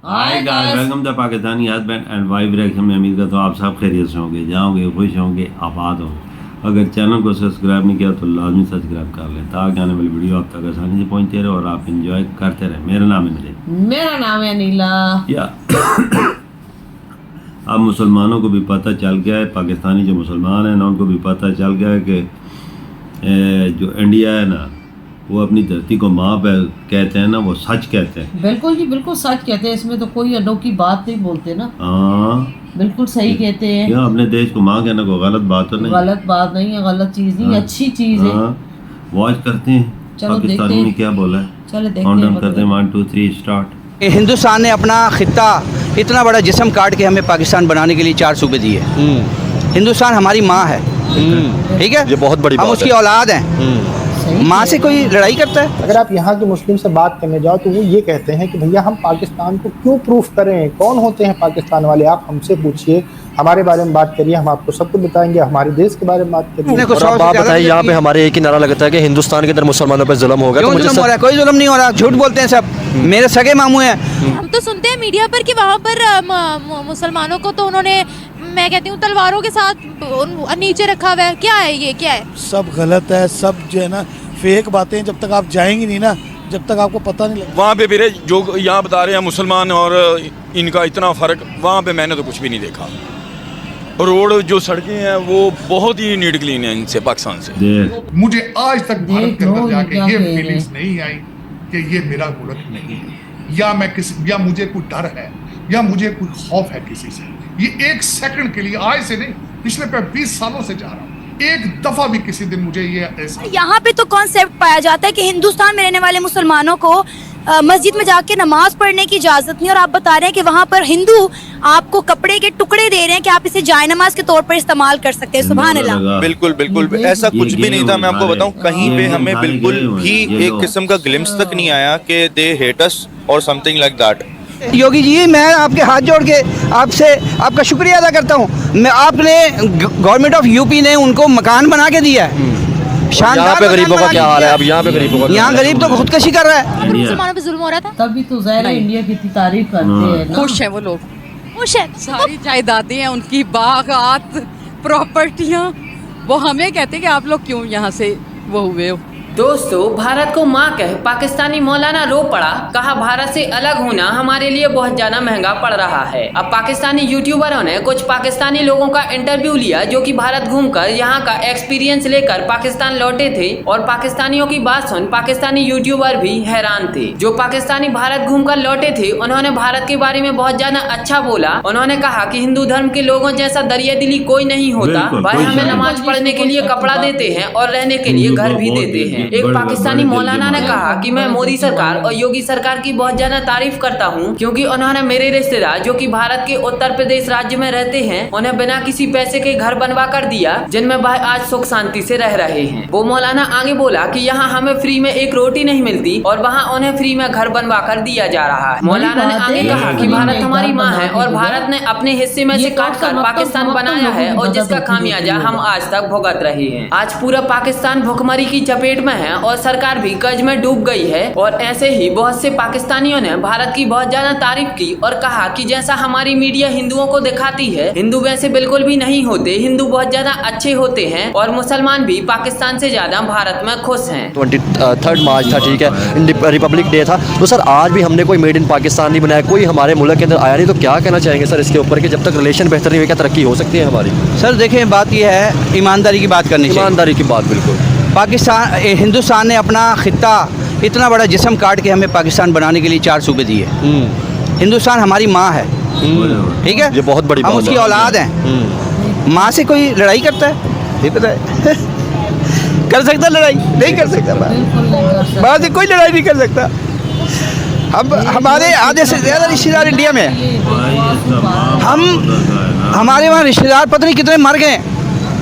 Hi guys, welcome the Pakistani husband and wife reaction में। उम्मीद करता हूँ आप सब खैरियत से होंगे, जाओगे खुश होंगे, आबाद होंगे। अगर चैनल को सब्सक्राइब नहीं किया तो लाजमी सब्सक्राइब कर लें ताकि आने वाली वीडियो आप तक आसानी से पहुँचते रहे और आप इंजॉय करते रहें। मेरा नाम है नदीम। मेरा नाम है नीला। या अब मुसलमानों को भी पता चल गया है, पाकिस्तानी जो मुसलमान हैं ना उनको भी पता चल गया है कि जो इंडिया है ना वो अपनी धरती को माँ पे कहते हैं ना, वो सच कहते हैं। बिल्कुल जी, बिल्कुल सच कहते हैं, इसमें तो कोई अनोखी बात नहीं बोलते ना। हाँ, बिल्कुल सही कहते हैं। क्या अपने देश को माँ कहना कोई गलत बात तो नहीं? गलत बात नहीं है, गलत चीज नहीं, अच्छी चीज है। वॉच करते हैं पाकिस्तानी ने क्या बोला है। चलो देखते काउंटडाउन करते हैं, 1 2 3 स्टार्ट। हिंदुस्तान ने अपना खित्ता इतना बड़ा जिस्म काट के हमें पाकिस्तान बनाने के लिए 4 सूबे दिए। हिंदुस्तान हमारी माँ है, ठीक है, ये बहुत बड़ी हम बात उसकी है। औलाद हैं। माँ से कोई लड़ाई करता है? अगर आप यहाँ के मुस्लिम से बात करने जाओ तो वो ये कहते हैं कि भैया हम पाकिस्तान को क्यों प्रूफ करें, कौन होते हैं पाकिस्तान वाले, आप हमसे पूछिए, हमारे बारे में बात करिए, हम आपको सब कुछ बताएंगे, हमारे देश के बारे में बात करिए। और अब आप बताइए, यहाँ पे हमारे एक ही नारा लगता है कि हिंदुस्तान के अंदर मुसलमानों पे जुल्म होगा। क्यों तो मुझे जुल्म हो रहा है? कोई जुल्म नहीं हो रहा, झूठ बोलते हैं सब, मेरे सगे मामू हैं। हम तो सुनते हैं मीडिया पर कि वहाँ पर मुसलमानों को तो उन्होंने, मैं कहती हूँ, तलवारों के साथ नीचे रखा हुआ है। क्या है ये, क्या है? सब गलत है, सब जो है ना फेक बातें। जब तक आप जाएंगे नहीं ना, जब तक आपको पता नहीं लगेगा। वहाँ पे फिर जो यहाँ बता रहे हैं मुसलमान और इनका इतना फ़र्क, वहाँ पे मैंने तो कुछ भी नहीं देखा। रोड जो सड़कें हैं वो बहुत ही नीट क्लीन है इनसे, पाकिस्तान से। मुझे आज तक भारत के अंदर जाके ये क्या फीलिंग्स नहीं आई कि ये मेरा मुल्क नहीं है, या मैं किसी, या मुझे कोई डर है, या मुझे कोई खौफ है किसी से। ये एक सेकंड के लिए, आज से नहीं, पिछले 20 सालों से जा रहा हूँ, एक दफा भी किसी दिन मुझे ये ऐसा। यहाँ पे तो कॉन्सेप्ट पाया जाता है कि हिंदुस्तान में रहने वाले मुसलमानों को मस्जिद में जाके नमाज पढ़ने की इजाजत नहीं, और आप बता रहे हैं कि वहाँ पर हिंदू आपको कपड़े के टुकड़े दे रहे हैं कि आप इसे जाए नमाज के तौर पर इस्तेमाल कर सकते हैं। सुभान अल्लाह। बिल्कुल बिल्कुल ऐसा कुछ भी नहीं था। मैं आपको बताऊं, कहीं पे हमें बिल्कुल भी एक किस्म का ग्लिम्स तक नहीं आया कि दे हेट अस और something like that. Yogi ji, मैं आपके हाथ जोड़ के आपसे आपका शुक्रिया अदा करता हूँ। मैं आपने गवर्नमेंट ऑफ यूपी ने उनको मकान बना के दिया है। यहाँ पे गरीबों का क्या हाल है? अब यहाँ पे गरीबों का, यहाँ गरीब तो खुदकशी कर रहा है। मुसलमानों पे जुल्म हो रहा था, तभी तो ज़ाहिर है इंडिया की इतनी तारीफ करते हैं ना। खुश है वो लोग, खुश है। सारी जायदादें हैं उनकी, बागात, प्रॉपर्टियां, वो हमें कहते हैं कि आप लोग क्यों यहाँ से वो हुए हो। दोस्तों, भारत को माँ कह पाकिस्तानी मौलाना रो पड़ा, कहा भारत से अलग होना हमारे लिए बहुत ज्यादा महंगा पड़ रहा है। अब पाकिस्तानी यूट्यूबरों ने कुछ पाकिस्तानी लोगों का इंटरव्यू लिया जो कि भारत घूमकर यहाँ का एक्सपीरियंस लेकर पाकिस्तान लौटे थे, और पाकिस्तानियों की बात सुन पाकिस्तानी यूट्यूबर भी हैरान थे। जो पाकिस्तानी भारत घूमकर लौटे थे उन्होंने भारत के बारे में बहुत ज्यादा अच्छा बोला। उन्होंने कहा कि हिंदू धर्म के लोगों जैसा दरिया दिली कोई नहीं होता, भाई हमें नमाज पढ़ने के लिए कपड़ा देते हैं और रहने के लिए घर भी देते हैं। एक पाकिस्तानी मौलाना ने कहा कि मैं मोदी सरकार और योगी सरकार की बहुत ज्यादा तारीफ करता हूं, क्योंकि उन्होंने मेरे रिश्तेदार जो कि भारत के उत्तर प्रदेश राज्य में रहते हैं उन्हें बिना किसी पैसे के घर बनवा कर दिया, जिनमें भाई आज सुख शांति से रह रहे हैं। वो मौलाना आगे बोला कि यहाँ हमें फ्री में एक रोटी नहीं मिलती और वहाँ उन्हें फ्री में घर बनवा कर दिया जा रहा है। मौलाना ने आगे कहा कि भारत हमारी माँ है और भारत ने अपने हिस्से में से काट कर पाकिस्तान बनाया है, और जिसका खामियाजा हम आज तक भुगत रहे हैं। आज पूरा पाकिस्तान भुखमरी की चपेट में है और सरकार भी कर्ज में डूब गई है। और ऐसे ही बहुत से पाकिस्तानियों ने भारत की बहुत ज्यादा तारीफ की और कहा कि जैसा हमारी मीडिया हिंदुओं को दिखाती है, हिंदू वैसे बिल्कुल भी नहीं होते, हिंदू बहुत ज्यादा अच्छे होते हैं और मुसलमान भी पाकिस्तान से ज्यादा भारत में खुश हैं। 23 मार्च था, ठीक है, रिपब्लिक डे था, तो सर आज भी हमने कोई मेड इन पाकिस्तान नहीं बनाया, कोई हमारे मुल्क के अंदर आया नहीं, तो क्या कहना चाहेंगे सर इसके ऊपर कि जब तक रिलेशन बेहतर नहीं हुए क्या तरक्की हो सकती है हमारी? सर देखें, बात यह है, ईमानदारी की बात करनी चाहिए। ईमानदारी की बात, बिल्कुल। पाकिस्तान हिंदुस्तान ने अपना खित्ता इतना बड़ा जिस्म काट के हमें पाकिस्तान बनाने के लिए 4 सूबे दिए। हिंदुस्तान हमारी माँ है, ठीक है, ये बहुत बड़ी हम बात उसकी है। औलाद हैं। माँ से कोई लड़ाई करता है? ये पता है कर सकता लड़ाई? नहीं कर सकता। माँ से कोई लड़ाई नहीं कर सकता। हम हमारे आधे से ज़्यादा रिश्तेदार इंडिया में हैं। हमारे वहाँ रिश्तेदार पता नहीं कितने मर गए,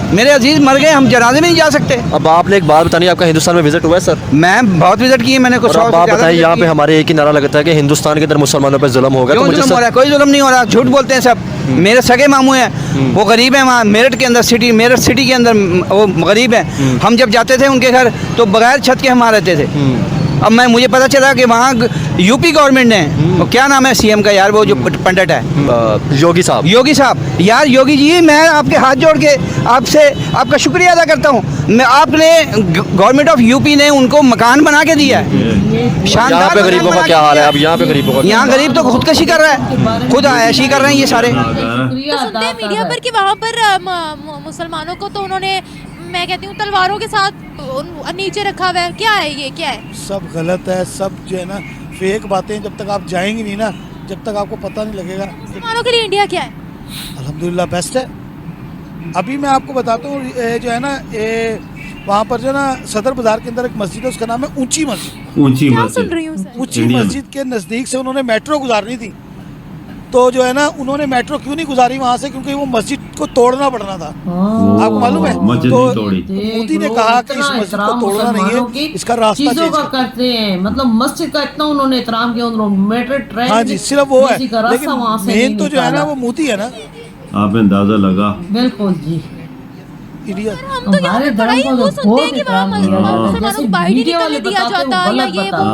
मेरे अजीज मर गए, हम जनाजे में नहीं जा सकते। अब आपने एक बात बतानी, आपका हिंदुस्तान में विजिट हुआ है सर? मैं बहुत विजिट किए, मैंने कुछ। अब आप बताइए, यहाँ पे हमारे एक ही नारा लगता है कि हिंदुस्तान के अंदर मुसलमानों पे जुल्म होगा। क्यों जुल्म हो रहा है? कोई जुल्म नहीं हो रहा, झूठ बोलते हैं सब, मेरे सगे मामू हैं, वो गरीब हैं। वहाँ मेरठ के अंदर मेरठ सिटी के अंदर वो गरीब हैं। हम जब जाते थे उनके घर तो बगैर छत के हम वहाँ रहते थे। अब मैं मुझे पता चला कि वहाँ यूपी गवर्नमेंट ने, वो क्या नाम है सीएम का यार, वो जो पंडित है, योगी साहब। योगी साहब, यार योगी जी मैं आपके हाथ जोड़ के आपसे आपका शुक्रिया अदा करता हूँ। मैं आपने गवर्नमेंट ऑफ यूपी ने उनको मकान बना के दिया है, यहाँ पे गरीबों का क्या हाल है? अब यहाँ पे गरीबों का, यहाँ गरीब तो खुदकशी कर रहा है, खुद ऐसी कर रहे हैं ये सारे। तो सुनते हैं मीडिया पर कि वहाँ पर मुसलमानों को तो उन्होंने, मैं कहती हूँ, तलवारों के साथ नीचे रखा हुआ है। क्या है ये, क्या है? सब गलत है, सब जो है ना फेक बातें। जब तक आप जाएंगे नहीं ना, जब तक आपको पता नहीं लगेगा। मुसलमानों के लिए इंडिया क्या है? अल्हम्दुलिल्लाह बेस्ट है। अभी मैं आपको बताता हूँ, जो है ना वहाँ पर जो है ना सदर बाजार के अंदर एक मस्जिद है, उसका नाम है ऊंची मस्जिद। ऊंची क्या मस्जिद, सुन रही हूँ सर? ऊंची मस्जिद के नज़दीक से उन्होंने मेट्रो गुजारनी थी, तो जो है ना उन्होंने मेट्रो क्यों नहीं गुजारी वहाँ से, क्योंकि वो मस्जिद को तोड़ना पड़ना था। आपको मालूम है? मस्जिद तो नहीं तोड़ी। मोदी ने कहा कि इस मस्जिद को तोड़ना नहीं है, इसका रास्ता चीजों चेंज का करो। करते हैं, मतलब मस्जिद का इतना उन्होंने एहतराम किया, उन्होंने मेट्रो ट्रेन, हाँ जी, सिर्फ वो है, किसी का रास्ता लेकिन वहाँ से मेन नहीं तो जो है ना निकाला। वो मोदी है ना, आपने अंदाजा लगा। बिल्कुल जी, इंडिया। हम तो यहाँ पे पढ़ाई वो सुनते हैं कि वहाँ मुसलमानों को बाहर नहीं निकलने दिया जाता या ये वो।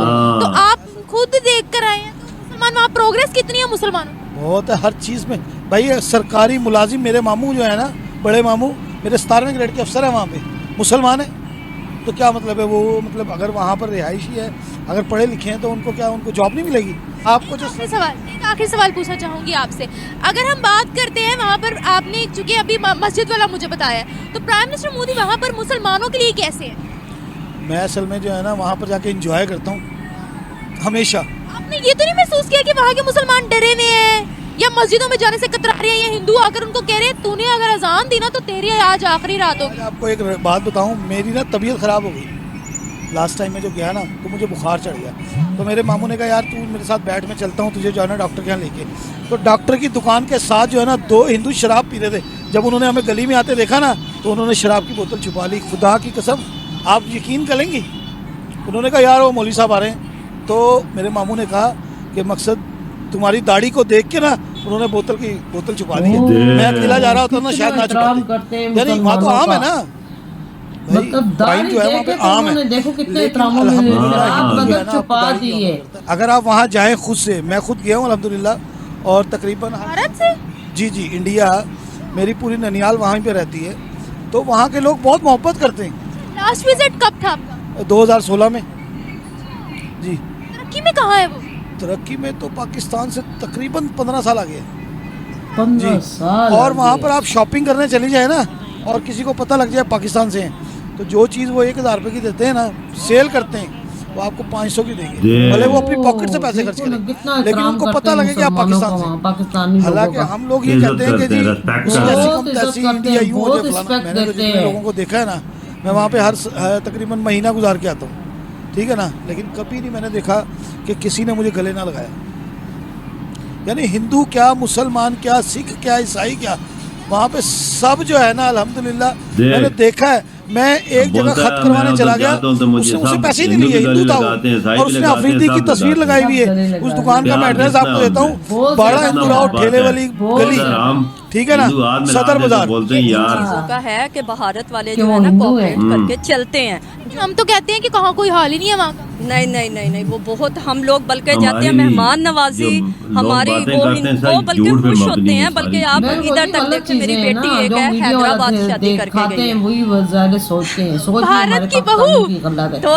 तो आप खुद देख कर आए हैं, तो मुसलमान वहाँ प्रोग्रेस कितनी है मुसलमानों? बहुत है हर चीज़ में भाई। सरकारी मुलाजिम, मेरे मामू जो है ना, बड़े मामू मेरे 17वें ग्रेड के अफसर है वहाँ पे, मुसलमान है। तो क्या मतलब है वो, मतलब अगर वहाँ पर रिहायशी है, अगर पढ़े लिखे हैं तो उनको क्या, उनको जॉब नहीं मिलेगी? आपको जो आखिरी सवाल पूछना चाहूँगी आपसे। अगर हम बात करते हैं वहाँ पर, आपने चूंकि अभी मस्जिद वाला मुझे बताया, तो प्राइम मिनिस्टर मोदी वहाँ पर मुसलमानों के लिए कैसे है? मैं असल में जो है ना वहाँ पर जाके इंजॉय करता हूँ हमेशा। आपने ये तो नहीं महसूस किया कि वहाँ के मुसलमान डरे हुए हैं या मस्जिदों में जाने से कतरा रहे हैं, या हिंदू आकर उनको कह रहे हैं तूने अगर अजान दी ना तो तेरी आज आखिरी रात होगी? आपको एक बात बताऊँ, मेरी ना तबीयत ख़राब हो गई लास्ट टाइम में जो गया ना, तो मुझे बुखार चढ़ गया। तो मेरे मामू ने कहा यार तू मेरे साथ बैठ, मैं चलता हूँ तुझे जो है ना डॉक्टर के यहाँ लेके। तो डॉक्टर की दुकान के साथ जो है ना 2 हिंदू शराब पी रहे थे। जब उन्होंने हमें गली में आते देखा ना, तो उन्होंने शराब की बोतल छुपा ली। खुदा की कसम, आप यकीन करेंगी, उन्होंने कहा यार वो मौलवी साहब आ रहे हैं। तो मेरे मामू ने कहा कि मकसद तुम्हारी दाढ़ी को देख के ना उन्होंने बोतल छुपा दी है। मैं अकेला जा रहा होता ना शायद ना छुपाते, यानी वहाँ तो आम है ना, मतलब दाढ़ी जो है वहाँ पे आम है। देखो कितने लेकिन एहतरामों में अल्हम्दुलिल्लाह छुपा दी है। अगर आप वहाँ जाएं खुद से, मैं खुद गया हूँ अल्हम्दुलिल्लाह, और तकरीबन भारत से, जी इंडिया, मेरी पूरी ननियाल वहाँ पे रहती है, तो वहाँ के लोग बहुत मोहब्बत करते हैं। लास्ट विजिट कब था आपका? 2016 में जी। तरक्की में कहाँ है वो? तरक्की में तो पाकिस्तान से तकरीबन 15 साल आगे है 15 साल। और वहाँ पर आप शॉपिंग करने चली जाए ना, और किसी को पता लग जाए पाकिस्तान से हैं, तो जो चीज़ वो 1000 रुपये की देते हैं ना, सेल करते हैं, वो आपको 500 की देंगे, भले वो अपनी पॉकेट से पैसे खर्च करें, लेकिन उनको पता लगे कि आप पाकिस्तान से। हालांकि हम लोग ये कहते हैं कि जी ऐसी इंडिया यूँ हो जाए फलाना। मैंने तो जितने लोगों को देखा है ना, मैं वहाँ पे हर तकरीबन महीना गुजार के आता हूँ, ठीक है ना, लेकिन कभी नहीं मैंने देखा कि किसी ने मुझे गले ना लगाया। यानी हिंदू क्या, मुसलमान क्या, सिख क्या, ईसाई क्या, वहाँ पे सब जो है ना अल्हम्दुलिल्लाह मैंने देखा है। मैं एक जगह खत करवाने चला गया, उसने पैसे ही नहीं लिए, हिंदू था और उसने अफरीदी की तस्वीर लगाई हुई है। उस दुकान का मैं एड्रेस आपको देता हूँ, बड़ा हिंदू राव ठेले वाली गली, ठीक है ना, सदर बाजार। का है कि भारत वाले जो है ना कोऑपरेट करके चलते हैं। हम तो कहते हैं कि कहाँ कोई हाल ही नहीं है वहाँ का। नहीं, वो बहुत, हम लोग बल्कि जाते हैं मेहमान नवाजी हमारी, वो बल्कि खुश होते हैं। बल्कि आप इधर तक देखते, मेरी बेटी एक है हैदराबाद शादी करके गई है, वही ज़्यादा सोचते हैं, भारत की बहू तो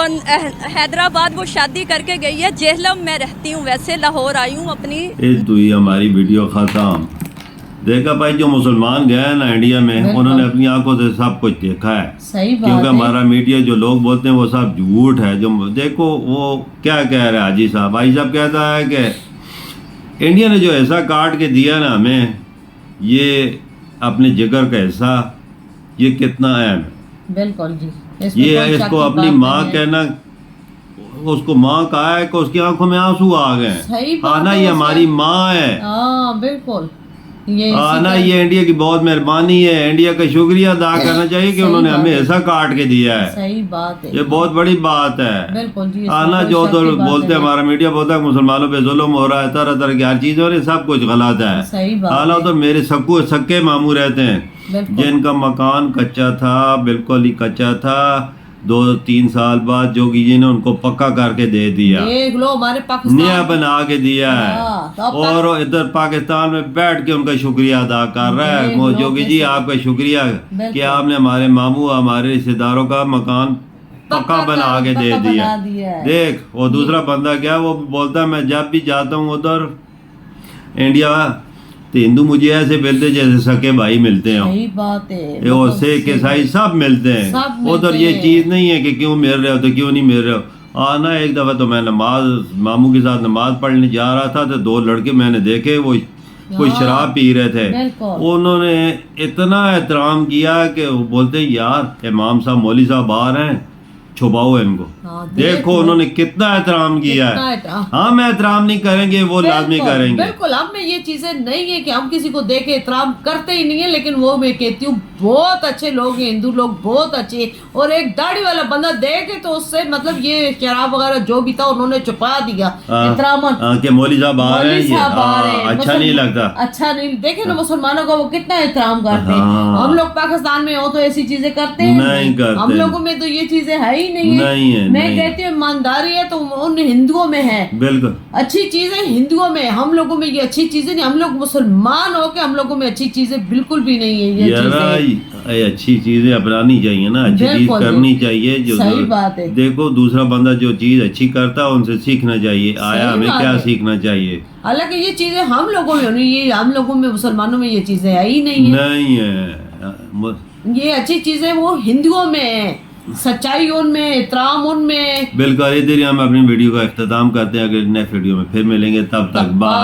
हैदराबाद वो शादी करके गई है। जेहलम में रहती हूँ, वैसे लाहौर आई हूँ अपनी। तो ये हमारी वीडियो खत्म। देखा भाई, जो मुसलमान गए ना इंडिया में, उन्होंने अपनी आंखों से सब कुछ देखा है। सही बात क्योंकि है। हमारा मीडिया जो लोग बोलते हैं वो सब झूठ है। जो देखो वो क्या कह रहा है हाजी साहब, भाई साहब कहता है कि इंडिया ने जो ऐसा काट के दिया ना हमें, ये अपने जिगर का हिस्सा, ये कितना अहम है। बिल्कुल जी, ये इसको अपनी माँ कहना, उसको माँ कहा है कि उसकी आंखों में आंसू आ गए। आना ये हमारी माँ है। हाँ बिल्कुल, ना ये इंडिया की बहुत मेहरबानी है। इंडिया का शुक्रिया अदा करना चाहिए कि उन्होंने हमें ऐसा काट के दिया है। सही बात है, ये बहुत बड़ी बात है। बिल्कुल जी। आना जो तो बोलते हैं, हमारा मीडिया बोलता है मुसलमानों पे जुल्म हो रहा है, तरह तरह की हर चीज हो रही है, सब कुछ गलत है। सही बात। आना तो मेरे सक्के मामू रहते हैं, जिनका मकान कच्चा था, बिल्कुल ही कच्चा था, 2-3 साल बाद जोगी जी ने उनको पक्का करके दे दिया, देख लो हमारे पाकिस्तान नया बना के दिया है। हाँ, तो अब और इधर पाकिस्तान में बैठ के उनका शुक्रिया अदा कर रहा है। वो जोगी जी आपका शुक्रिया कि आपने हमारे मामू हमारे रिश्तेदारों का मकान पक्का बना के दे दिया। देख वो दूसरा बंदा क्या वो बोलता है मैं जब भी जाता हूँ उधर इंडिया तो हिंदू मुझे ऐसे मिलते जैसे सके भाई मिलते हैं। सही बात है, ये और सिख ईसाई सब मिलते हैं। उधर ये चीज़ नहीं है कि क्यों मिल रहे हो तो क्यों नहीं मिल रहे हो। आना एक दफ़ा तो मैं नमाज मामू के साथ नमाज पढ़ने जा रहा था तो 2 लड़के मैंने देखे वो कोई शराब पी रहे थे। उन्होंने इतना एहतराम किया कि वो बोलते यार इमाम साहब मौली साहब बाहर हैं छुपाओ इनको। देखो उन्होंने कितना एहतराम किया है। हम एहतराम नहीं करेंगे वो लाजमी करेंगे। बिल्कुल हम में ये चीजें नहीं है कि हम किसी को देख के एहतराम करते ही नहीं है, लेकिन वो मैं कहती हूँ बहुत अच्छे लोग हैं, हिंदू लोग बहुत अच्छे। और एक दाढ़ी वाला बंदा देखे तो उससे मतलब ये शराब वगैरह जो भी था उन्होंने छुपा दिया एहतराम के मौली साहब आ रहे हैं, अच्छा नहीं लगता, अच्छा नहीं। देखे ना मुसलमानों का वो कितना एहतराम करते हैं। हम लोग पाकिस्तान में हो तो ऐसी चीजें करते हैं, हम लोगों में तो ये चीजें है ही नहीं है। मैं कहती हूँ ईमानदारी है तो उन हिंदुओं में है, बिल्कुल अच्छी चीजें हिंदुओं में, हम लोगों में ये अच्छी चीजें नहीं। हम लोग मुसलमान हो के हम लोगों में अच्छी चीजें बिल्कुल भी नहीं है। ये चीजें अच्छी चीजें अपनानी चाहिए ना, अच्छी चीज करनी चाहिए। जो सही बात है। देखो दूसरा बंदा जो चीज अच्छी करता है उनसे सीखना चाहिए। आया हमें क्या सीखना चाहिए। हालांकि ये चीजें हम लोगों में होनी, ये हम लोगों में मुसलमानों में ये चीजें है ही नहीं है। ये अच्छी चीजें वो हिंदुओं में है, सच्चाई उनमें, एहतराम उनमें। बिल्कुल। इधर हम अपनी वीडियो का इख्तिताम करते हैं। अगर नेक्स्ट वीडियो में फिर मिलेंगे, तब तक बाय।